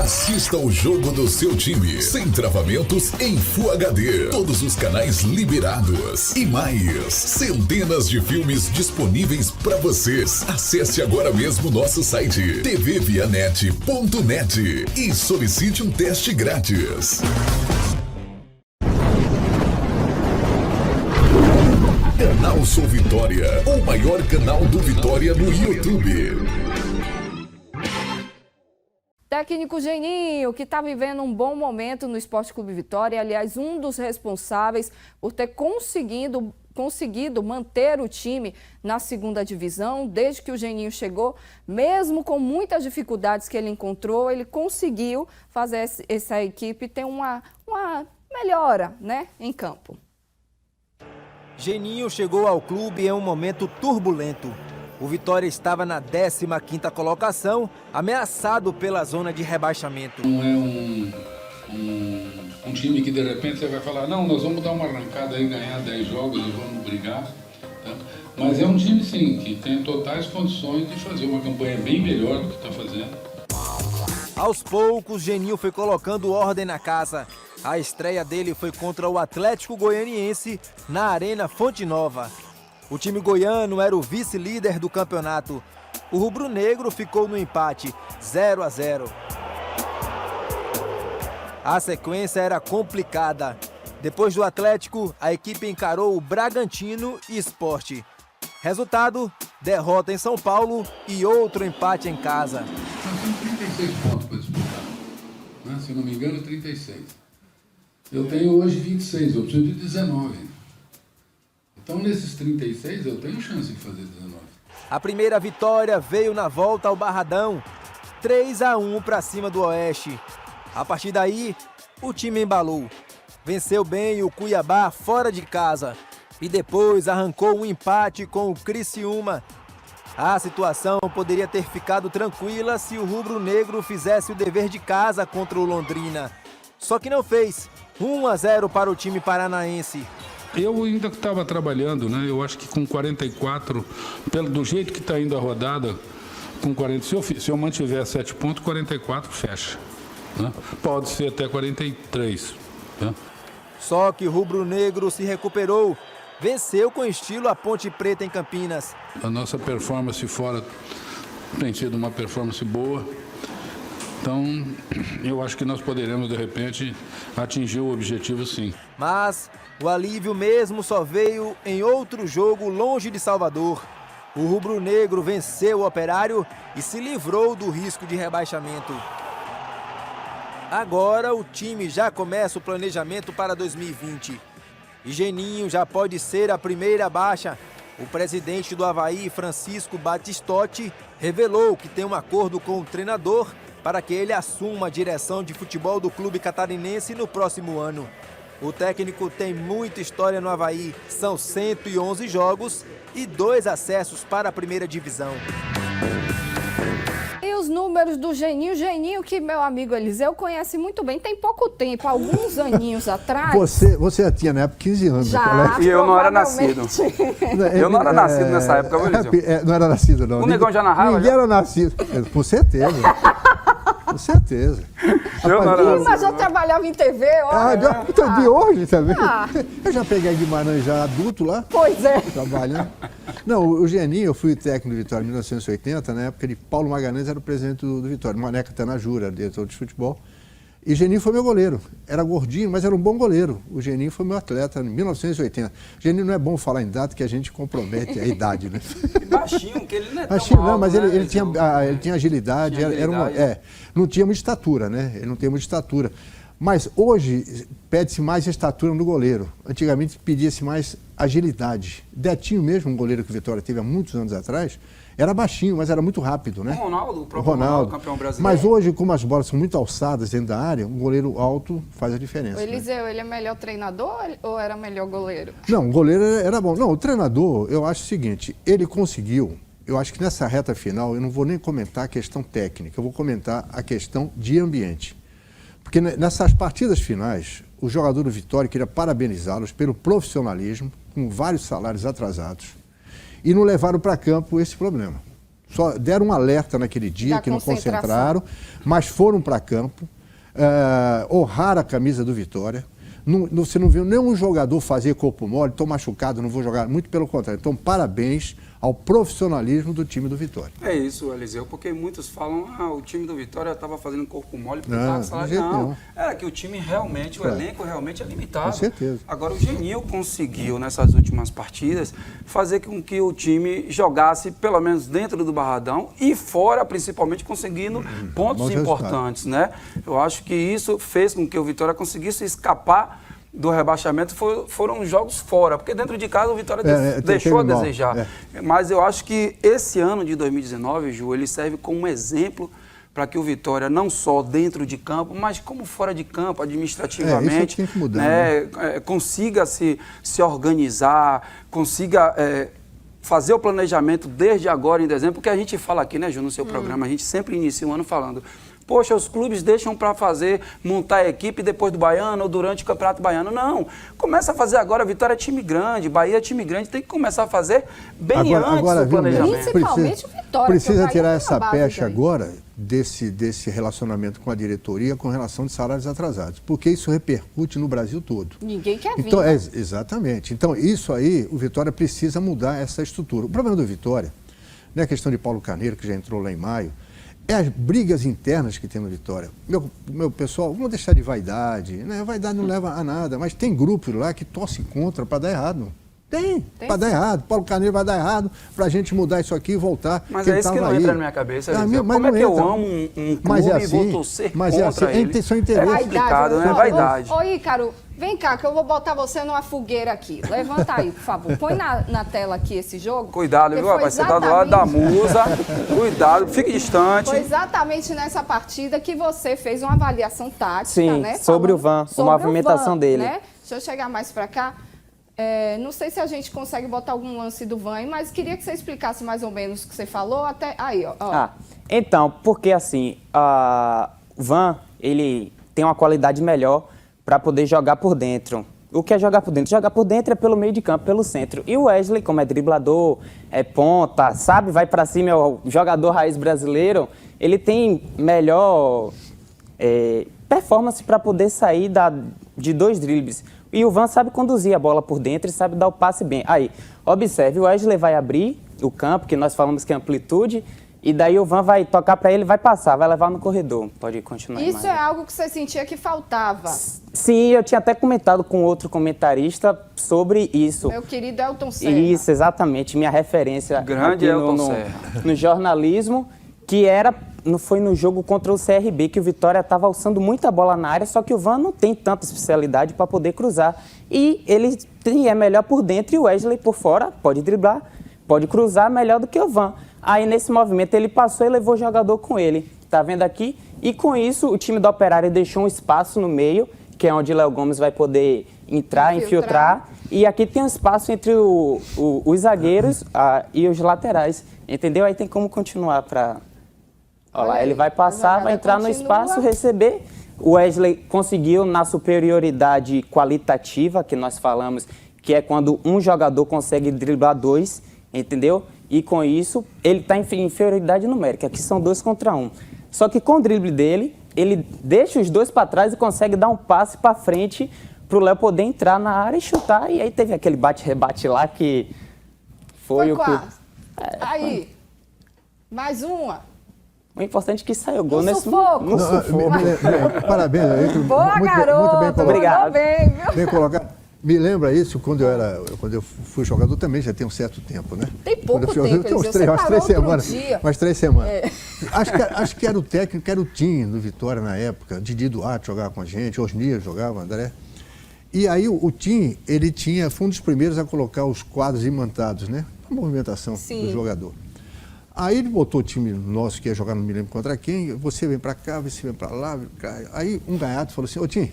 Assista o jogo do seu time, sem travamentos, em Full HD. Todos os canais liberados. E mais, centenas de filmes disponíveis para vocês. Acesse agora mesmo nosso site tvvianet.net e solicite um teste grátis. Canal Sou Vitória, o maior canal do Vitória no YouTube. Técnico Geninho, que está vivendo um bom momento no Esporte Clube Vitória, aliás, um dos responsáveis por ter conseguido manter o time na segunda divisão, desde que o Geninho chegou, mesmo com muitas dificuldades que ele encontrou, ele conseguiu fazer essa equipe ter uma melhora, né, em campo. Geninho chegou ao clube em um momento turbulento. O Vitória estava na 15ª colocação, ameaçado pela zona de rebaixamento. Não é um time que de repente você vai falar, não, nós vamos dar uma arrancada aí, ganhar 10 jogos e vamos brigar. Tá? Mas é um time sim, que tem totais condições de fazer uma campanha bem melhor do que está fazendo. Aos poucos, Geninho foi colocando ordem na casa. A estreia dele foi contra o Atlético Goianiense na Arena Fonte Nova. O time goiano era o vice-líder do campeonato. O rubro-negro ficou no empate, 0-0. A sequência era complicada. Depois do Atlético, a equipe encarou o Bragantino e Sport. Resultado, derrota em São Paulo e outro empate em casa. Nós temos 36 pontos para disputar, né? Se não me engano, 36. Eu tenho hoje 26, eu preciso de 19. Então, nesses 36, eu tenho chance de fazer 19. A primeira vitória veio na volta ao Barradão, 3-1 para cima do Oeste. A partir daí, o time embalou. Venceu bem o Cuiabá fora de casa e depois arrancou um empate com o Criciúma. A situação poderia ter ficado tranquila se o rubro-negro fizesse o dever de casa contra o Londrina. Só que não fez. 1-0 para o time paranaense. Eu ainda estava trabalhando, né? Eu acho que com 44, do jeito que está indo a rodada, com 40, se eu mantiver 7 pontos, 44 fecha. Né? Pode ser até 43. Né? Só que o rubro-negro se recuperou. Venceu com estilo a Ponte Preta em Campinas. A nossa performance fora tem sido uma performance boa. Então, eu acho que nós poderemos, de repente, atingir o objetivo, sim. Mas o alívio mesmo só veio em outro jogo longe de Salvador. O rubro-negro venceu o Operário e se livrou do risco de rebaixamento. Agora o time já começa o planejamento para 2020. E Geninho já pode ser a primeira baixa. O presidente do Avaí, Francisco Batistotti, revelou que tem um acordo com o treinador para que ele assuma a direção de futebol do clube catarinense no próximo ano. O técnico tem muita história no Avaí, são 111 jogos e 2 acessos para a primeira divisão. E os números do Geninho, que meu amigo Eliseu conhece muito bem, tem pouco tempo, alguns aninhos atrás. Você já tinha na época 15 anos. Já, e eu não era nascido. Eu não era nascido nessa época, Eliseu. Não era nascido, não. O Negão já narrava? Ninguém era nascido. Com certeza. Com certeza. Mas eu trabalhava em TV, olha. De hoje também. Eu já peguei Guimarães já adulto lá. Pois é. Trabalhando. Não, o Geninho, eu fui técnico do Vitória em 1980, na época de Paulo Magalhães era o presidente do Vitória. Maneca Tanajura, diretor de futebol. E Geninho foi meu goleiro. Era gordinho, mas era um bom goleiro. O Geninho foi meu atleta em 1980. Geninho não é bom falar em data que a gente compromete a idade, né? E baixinho, que ele não é tão baixinho, alto, não, mas né? ele tinha agilidade. Não tinha muita estatura, né? Ele não tem muita estatura. Mas hoje pede-se mais estatura no goleiro. Antigamente pedia-se mais agilidade. Detinho mesmo, um goleiro que o Vitória teve há muitos anos atrás, era baixinho, mas era muito rápido, né? O próprio Ronaldo, campeão brasileiro. Mas hoje, como as bolas são muito alçadas dentro da área, um goleiro alto faz a diferença. O Eliseu, ele é melhor treinador ou era melhor goleiro? Não, o goleiro era bom. Não, o treinador, eu acho o seguinte, ele conseguiu, eu acho que nessa reta final, eu não vou nem comentar a questão técnica, eu vou comentar a questão de ambiente. Porque nessas partidas finais, o jogador do Vitória queria parabenizá-los pelo profissionalismo, com vários salários atrasados, e não levaram para campo esse problema. Só deram um alerta naquele dia, Da que não concentração. concentraram, mas foram para campo, honraram a camisa do Vitória. Você não viu nenhum jogador fazer corpo mole, estou machucado, não vou jogar. Muito pelo contrário. Então, parabéns ao profissionalismo do time do Vitória. É isso, Eliseu, porque muitos falam, o time do Vitória estava fazendo corpo mole porque Não, estava de salário. jeito Não, nenhum. era que o time realmente, o elenco realmente é limitado. Com certeza. Agora, o Geninho conseguiu, nessas últimas partidas, fazer com que o time jogasse, pelo menos dentro do Barradão e fora, principalmente, conseguindo pontos bons importantes, né? Eu acho que isso fez com que o Vitória conseguisse escapar do rebaixamento. Foram jogos fora, porque dentro de casa o Vitória deixou a desejar. Mas eu acho que esse ano de 2019, Ju, ele serve como exemplo para que o Vitória, não só dentro de campo, mas como fora de campo, administrativamente, isso tinha que mudar, consiga se organizar, consiga fazer o planejamento desde agora, em dezembro, porque a gente fala aqui, né, Ju, no seu programa, a gente sempre inicia o ano falando: poxa, os clubes deixam para montar a equipe depois do Baiano ou durante o Campeonato Baiano. Não, começa a fazer agora. Vitória é time grande, Bahia é time grande, tem que começar a fazer bem antes do planejamento. Principalmente o Vitória. Precisa tirar essa base pecha daí. agora desse relacionamento com a diretoria com relação de salários atrasados, porque isso repercute no Brasil todo. Ninguém quer vir. Então, né? exatamente. Então, isso aí, o Vitória precisa mudar essa estrutura. O problema do Vitória não é a questão de Paulo Carneiro, que já entrou lá em maio, é as brigas internas que tem no Vitória. Meu pessoal, vamos deixar de vaidade, né? Vaidade não leva a nada, mas tem grupos lá que torcem contra para dar errado. Tem para dar errado. Paulo Carneiro vai dar errado para a gente mudar isso aqui e voltar. Mas é isso que não entra na minha cabeça, Eliseu. Como é que eu amo um clube e vou torcer contra ele? É complicado, né? Vaidade. Ô, Ícaro, vem cá, que eu vou botar você numa fogueira aqui. Levanta aí, por favor. Põe na tela aqui esse jogo. Cuidado, viu? Vai ser do lado da musa. Cuidado, fique distante. Foi exatamente nessa partida que você fez uma avaliação tática, Sim, né? sobre o Van, a movimentação dele. Né? Deixa eu chegar mais pra cá. Não sei se a gente consegue botar algum lance do Van, mas queria que você explicasse mais ou menos o que você falou. Até aí, ó. Então, porque assim, o Van, ele tem uma qualidade melhor para poder jogar por dentro. O que é jogar por dentro? Jogar por dentro é pelo meio de campo, pelo centro. E o Wesley, como é driblador, é ponta, sabe, vai para cima, é o jogador raiz brasileiro, ele tem melhor performance para poder sair de 2 dribles. E o Van sabe conduzir a bola por dentro e sabe dar o passe bem. Aí, observe, o Wesley vai abrir o campo, que nós falamos que é amplitude, e daí o Van vai tocar para ele, vai passar, vai levar no corredor. Pode continuar. Isso é algo que você sentia que faltava. Sim, eu tinha até comentado com outro comentarista sobre isso. Meu querido Elton Serra. Isso, exatamente, minha referência. Grande Elton Serra. No jornalismo, que foi no jogo contra o CRB, que o Vitória estava alçando muita bola na área, só que o Van não tem tanta especialidade para poder cruzar. E ele é melhor por dentro e o Wesley por fora, pode driblar, pode cruzar melhor do que o Van. Aí nesse movimento ele passou e levou o jogador com ele, tá vendo aqui? E com isso o time do Operário deixou um espaço no meio, que é onde o Léo Gomes vai poder entrar, infiltrar. E aqui tem um espaço entre os zagueiros e os laterais, entendeu? Aí tem como continuar para... Olha lá, ele vai passar, vai entrar no espaço, receber. O Wesley conseguiu na superioridade qualitativa, que nós falamos, que é quando um jogador consegue driblar 2, entendeu? E com isso, ele está em inferioridade numérica, que são 2 contra 1. Só que com o drible dele, ele deixa os 2 para trás e consegue dar um passe para frente para o Léo poder entrar na área e chutar. E aí teve aquele bate-rebate lá que foi o que... Aí, mais uma. O importante é que saiu gol nesse sufoco. No sufoco. Parabéns aí. Boa, garoto. Muito bem Obrigado. Bem, viu? Bem colocado. Me lembra isso quando eu fui jogador também, já tem um certo tempo, né? Tem pouco tempo, tem uns 3 semanas. Umas 3 semanas. Acho que era o técnico, era o Tim do Vitória na época. Didi Duarte jogava com a gente, Osnir jogava, André. E aí o Tim, ele foi um dos primeiros a colocar os quadros imantados, né? A movimentação do jogador. Aí ele botou o time nosso que ia jogar, não me lembro contra quem, você vem pra cá, você vem pra lá. Aí um gaiato falou assim: ô Tim,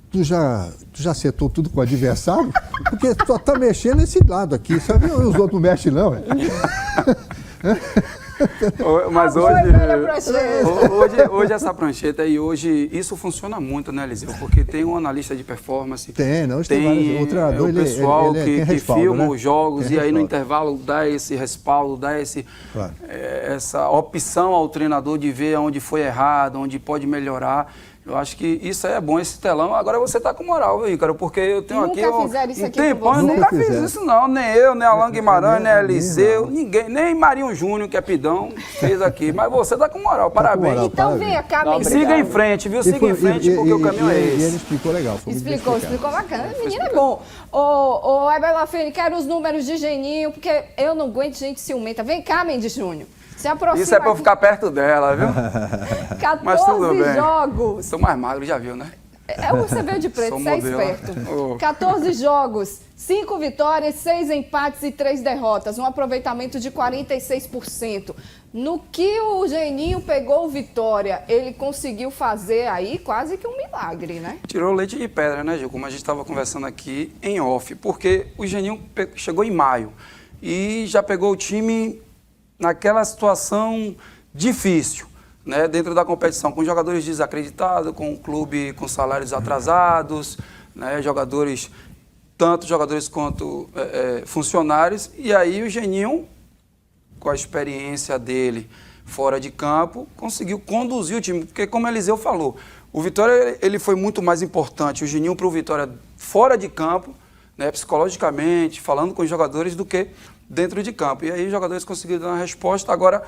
tu já acertou tudo com o adversário? Porque tu tá mexendo nesse lado aqui, sabe? Os outros não mexem não. Mas A boa e velha prancheta. hoje essa prancheta e hoje isso funciona muito, né, Eliseu? Porque tem um analista de performance, tem o treinador, o pessoal que respaldo, filma né? os jogos Tem e aí no respaldo. intervalo dá esse respaldo, dá Claro. essa opção ao treinador de ver onde foi errado, onde pode melhorar. Eu acho que isso aí é bom, esse telão. Agora você tá com moral, viu, Ícaro? Porque eu tenho Nunca aqui fizeram isso um aqui com tempão, eu você? nunca fiz fizeram. isso não. Nem eu, nem Alan Guimarães, nem nem Eliseu, não. ninguém, nem Marinho Júnior, que é pidão, fez aqui. Mas você tá com moral, parabéns. moral. Então Parabéns. venha cá, E Mendes. siga em frente, viu? Siga em frente, porque o caminho é E ele esse. explicou legal. Foi muito bem Explicou bacana. Menino é bom. Ô, Heber Lafene, quero os números de Geninho, porque eu não aguento gente ciumenta. Vem cá, Mendes Júnior. Se aproxima. Isso é pra eu aqui. ficar perto dela, viu? 14 Mas tudo bem. jogos. Sou mais magro, já viu, né? Você veio de preto, Sou você é modelo. esperto. Oh. 14 jogos, 5 vitórias, 6 empates e 3 derrotas. Um aproveitamento de 46%. No que o Geninho pegou o Vitória, ele conseguiu fazer aí quase que um milagre, né? Tirou leite de pedra, né, Gil? Como a gente estava conversando aqui em off. Porque o Geninho chegou em maio e já pegou o time naquela situação difícil, né, dentro da competição, com jogadores desacreditados, com o clube com salários atrasados, né, tanto jogadores quanto funcionários. E aí o Geninho, com a experiência dele fora de campo, conseguiu conduzir o time. Porque, como o Eliseu falou, o Vitória ele foi muito mais importante, o Geninho para o Vitória fora de campo, né, psicologicamente, falando com os jogadores, do que dentro de campo. E aí os jogadores conseguiram dar uma resposta. Agora,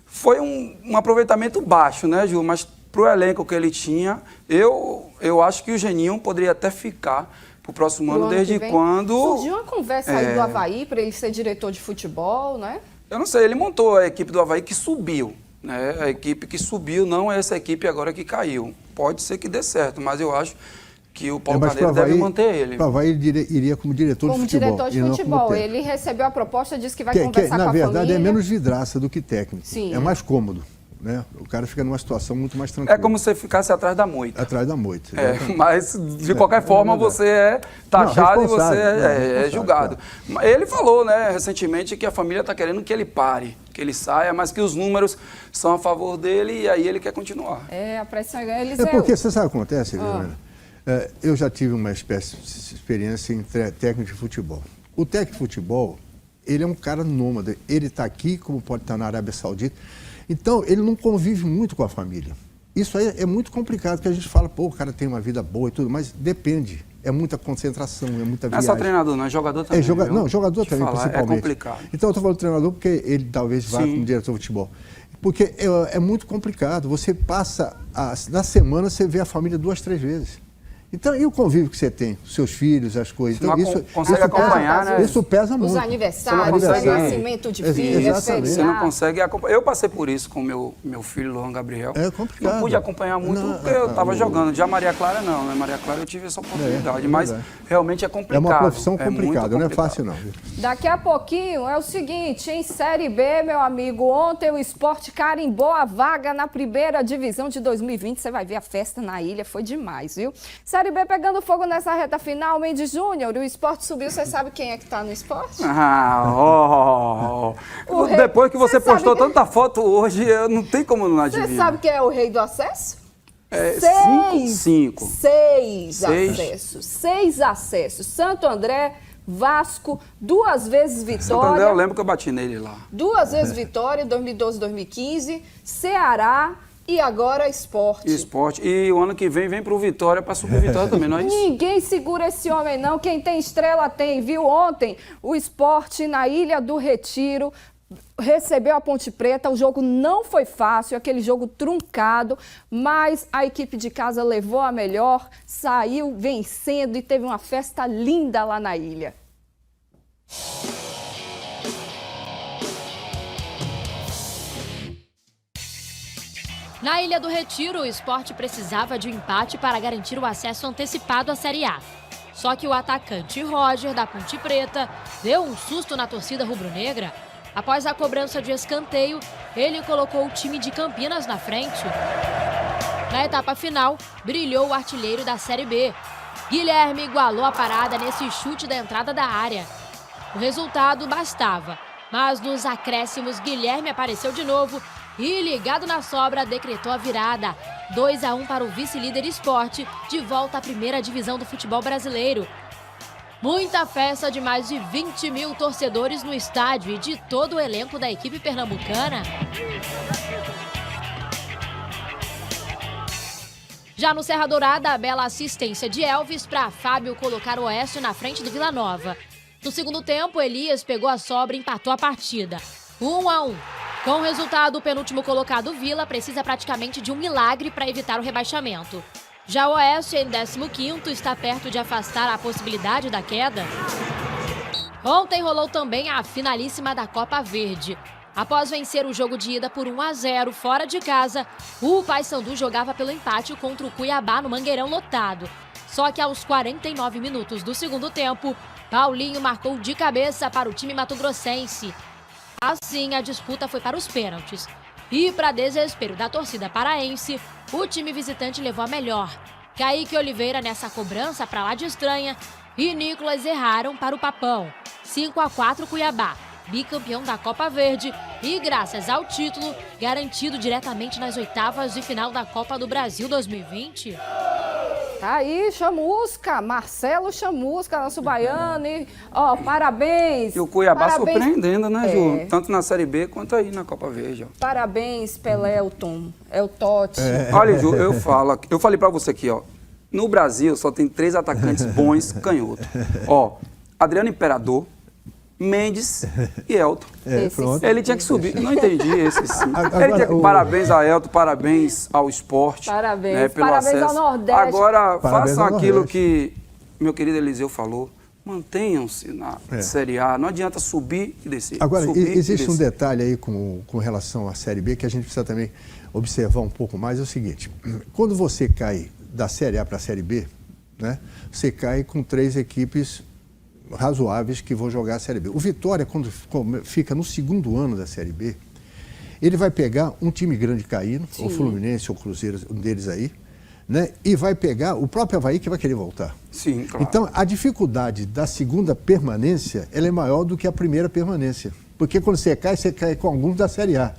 foi um aproveitamento baixo, né, Ju? Mas para o elenco que ele tinha, eu acho que o Geninho poderia até ficar para o próximo ano, desde quando... Surgiu uma conversa aí do Avaí para ele ser diretor de futebol, né? Eu não sei, ele montou a equipe do Avaí que subiu, né? A equipe que subiu não é essa equipe agora que caiu. Pode ser que dê certo, mas eu acho que o Paulo Carneiro deve manter ele. O Avaí iria como diretor de futebol. Como diretor de futebol. Ele recebeu a proposta, disse que vai conversar com a família. Na verdade, é menos vidraça do que técnico. Sim. É mais cômodo, né? O cara fica numa situação muito mais tranquila. É como se você ficasse atrás da moita. Atrás da moita. Mas, de qualquer forma, você é taxado e você é julgado. Claro. Ele falou, né, recentemente, que a família está querendo que ele pare, que ele saia, mas que os números são a favor dele e aí ele quer continuar. A pressão é porque, você sabe o que acontece, Helena? Eu já tive uma experiência em técnico de futebol. O técnico de futebol, ele é um cara nômade. Ele está aqui, como pode estar na Arábia Saudita. Então, ele não convive muito com a família. Isso aí é muito complicado, porque a gente fala, pô, o cara tem uma vida boa e tudo, mas depende. É muita concentração, é muita viagem. Não é só treinador, não, é jogador também. Não, jogador também, principalmente. É complicado. Então, eu estou falando treinador porque ele talvez vá como diretor de futebol. Porque é muito complicado. Você passa, na semana, você vê a família 2, 3 vezes. Então, e o convívio que você tem? Os seus filhos, as coisas. Então, isso consegue acompanhar, né? Isso pesa muito. Os aniversários, o nascimento de filhos, você não consegue acompanhar. Eu passei por isso com meu filho, Luan Gabriel. É complicado. Não pude acompanhar muito porque eu estava jogando. Já Maria Clara não, né? Maria Clara eu tive essa oportunidade, mas realmente é complicado. É uma profissão complicada, não é fácil não. Daqui a pouquinho é o seguinte, em Série B, meu amigo, ontem o Sport carimbou a vaga na primeira divisão de 2020. Você vai ver a festa na ilha, foi demais, viu? Série B pegando fogo nessa reta final, Mendes Júnior, o Sport subiu, você sabe quem é que tá no Sport? Depois que você postou tanta foto hoje, não tem como não adivinhar. Você sabe quem é o rei do acesso? 6 acessos. Santo André, Vasco, 2 vezes vitória. Santo André, eu lembro que eu bati nele lá. 2 vezes vitória, 2012, 2015, Ceará e agora Sport. E o ano que vem pro Vitória para subir Vitória também, não é isso? Ninguém segura esse homem não, quem tem estrela tem, viu? Ontem o Sport na Ilha do Retiro recebeu a Ponte Preta, o jogo não foi fácil, aquele jogo truncado, mas a equipe de casa levou a melhor, saiu vencendo e teve uma festa linda lá na ilha. Na Ilha do Retiro, o Sport precisava de um empate para garantir o acesso antecipado à Série A. Só que o atacante Roger, da Ponte Preta, deu um susto na torcida rubro-negra. Após a cobrança de escanteio, ele colocou o time de Campinas na frente. Na etapa final, brilhou o artilheiro da Série B. Guilherme igualou a parada nesse chute da entrada da área. O resultado bastava, Mas nos acréscimos, Guilherme apareceu de novo e, ligado na sobra, decretou a virada. 2-1 para o vice-líder Sport, de volta à primeira divisão do futebol brasileiro. Muita festa de mais de 20 mil torcedores no estádio e de todo o elenco da equipe pernambucana. Já no Serra Dourada, a bela assistência de Elvis para Fábio colocar o Oeste na frente do Vila Nova. No segundo tempo, Elias pegou a sobra e empatou a partida. 1-1. Com o resultado, o penúltimo colocado Vila precisa praticamente de um milagre para evitar o rebaixamento. Já o Oeste, em 15º, está perto de afastar a possibilidade da queda. Ontem rolou também a finalíssima da Copa Verde. Após vencer o jogo de ida por 1-0 fora de casa, o Paysandu jogava pelo empate contra o Cuiabá no Mangueirão lotado. Só que aos 49 minutos do segundo tempo, Paulinho marcou de cabeça para o time mato-grossense. Assim, a disputa foi para os pênaltis. E, para desespero da torcida paraense, o time visitante levou a melhor. Kaique Oliveira nessa cobrança para lá de estranha e Nicolas erraram para o Papão. 5-4 Cuiabá, bicampeão da Copa Verde e, graças ao título, garantido diretamente nas oitavas de final da Copa do Brasil 2020. Tá aí, Chamusca, Marcelo Chamusca, nosso baiano. E, ó, parabéns. E o Cuiabá parabéns. Surpreendendo, né, Ju? Tanto na Série B quanto aí na Copa Verde. Ó. Parabéns, Pelelton. É o Totti. Olha, Ju, eu falei pra você aqui, ó. No Brasil só tem 3 atacantes bons canhotos. Ó, Adriano Imperador, Mendes e Elton. Ele tinha que subir. Não entendi esse sim. Parabéns a Elton, parabéns ao Sport. Parabéns. Né, pelo parabéns acesso. ao Nordeste. Agora, façam aquilo que meu querido Eliseu falou. Mantenham-se na Série A. Não adianta subir e descer. Agora, subir existe um detalhe aí com relação à Série B que a gente precisa também observar um pouco mais. É o seguinte, quando você cai da Série A para a Série B, né, você cai com 3 equipes razoáveis que vão jogar a Série B. O Vitória, quando fica no segundo ano da Série B, ele vai pegar um time grande caindo, o Fluminense ou o Cruzeiro, um deles aí, né? E vai pegar o próprio Avaí que vai querer voltar. Sim, claro. Então, a dificuldade da segunda permanência, ela é maior do que a primeira permanência. Porque quando você cai com alguns da Série A.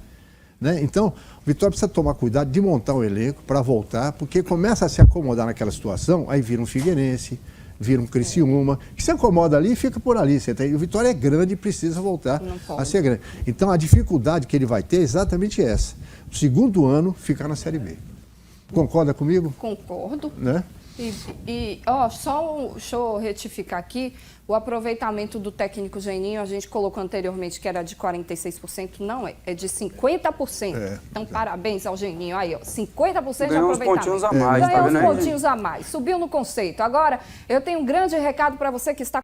Né? Então, o Vitória precisa tomar cuidado de montar o elenco para voltar, porque começa a se acomodar naquela situação, aí vira um Figueirense, vira um Criciúma, que se acomoda ali e fica por ali. E o Vitória é grande e precisa voltar a ser grande. Então, a dificuldade que ele vai ter é exatamente essa. O segundo ano, ficar na Série B. Concorda comigo? Concordo. Né? Deixa eu retificar aqui, o aproveitamento do técnico Geninho, a gente colocou anteriormente que era de 46%, não é de 50%. Então, parabéns ao Geninho. Aí, ó, 50% de Ganhou uns aproveitamento. pontinhos a mais, Ganhou tá vendo uns aí, pontinhos a mais, subiu no conceito. Agora, eu tenho um grande recado para você que está